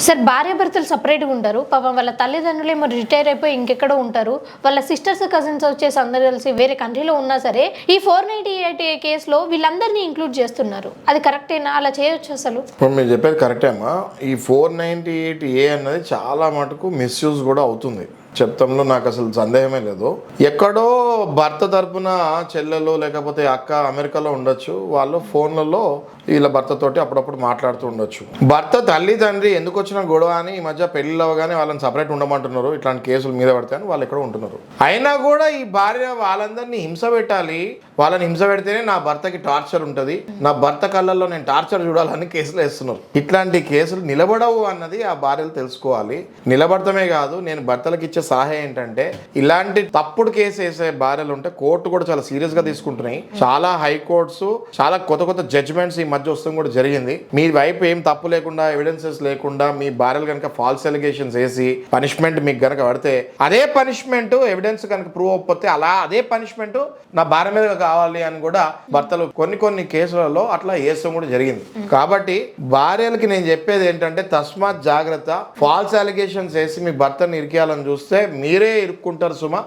Sir భార్యాభర్తలు సపరేట్గా ఉంటారు, పాపం వాళ్ళ తల్లిదండ్రులు ఏమో రిటైర్ అయిపోయి ఇంకెక్కడో ఉంటారు, వాళ్ళ సిస్టర్స్ కజిన్స్ వచ్చేసి అందరూ కలిసి వేరే కంట్రీలో ఉన్నా సరే ఈ 498 కేసులో వీళ్ళందరినీ ఇంక్లూడ్ చేస్తున్నారు. అది కరెక్టేనా? అలా చేయొచ్చు అసలు? ఇప్పుడు మీరు చెప్పేది కరెక్టే అమ్మా. ఈ 498A అన్నది చాలా మటుకు మిస్యూజ్ కూడా అవుతుంది. చెప్తాంలో నాకు అసలు సందేహమే లేదు. ఎక్కడో భర్త తరపున చెల్లెలు లేకపోతే అక్క అమెరికాలో ఉండొచ్చు, వాళ్ళు ఫోన్లలో వీళ్ళ భర్తతోటి అప్పుడప్పుడు మాట్లాడుతూ ఉండొచ్చు. భర్త తల్లి తండ్రి ఎందుకు వచ్చిన గొడవ అని ఈ మధ్య పెళ్ళిళ్ళు అవగానే వాళ్ళని సపరేట్ ఉండమంటున్నారు, ఇట్లాంటి కేసులు మీద పడతాయని వాళ్ళు ఎక్కడో ఉంటున్నారు. అయినా కూడా ఈ భార్య వాళ్ళందరినీ హింస పెట్టాలి, వాళ్ళని హింస పెడితేనే నా భర్తకి టార్చర్ ఉంటుంది, నా భర్త కళ్ళల్లో నేను టార్చర్ చూడాలని కేసులు వేస్తున్నారు. ఇట్లాంటి కేసులు నిలబడవు అన్నది ఆ భార్యలు తెలుసుకోవాలి. నిలబడటమే కాదు, నేను భర్తలకు ఇచ్చే సలహా ఏంటంటే ఇలాంటి తప్పుడు కేసు వేసే భార్యలు ఉంటే కోర్టు కూడా చాలా సీరియస్ గా తీసుకుంటున్నాయి. చాలా హైకోర్ట్స్ చాలా కొత్త జడ్జిమెంట్స్ ఈ మధ్య వస్తుంది కూడా జరిగింది. మీ వైపు ఏం తప్పు లేకుండా ఎవిడెన్సెస్ లేకుండా మీ భార్యలు కనుక ఫాల్స్ ఎలిగేషన్స్ వేసి పనిష్మెంట్ మీకు కనుక పడితే అదే పనిష్మెంట్ ఎవిడెన్స్ కనుక ప్రూవ్ అవ్వకపోతే అదే పనిష్మెంట్ నా భార్య మీద కావాలి అని కూడా భర్తలు కొన్ని కేసులలో అట్లా వేస్తాం కూడా జరిగింది. కాబట్టి భార్యలకి నేను చెప్పేది ఏంటంటే తస్మాత్ జాగ్రత్త. ఫాల్స్ అలిగేషన్స్ వేసి మీ భర్తను ఇరికేయాలని చూస్తే మీరే ఇరుక్కుంటారు సుమా.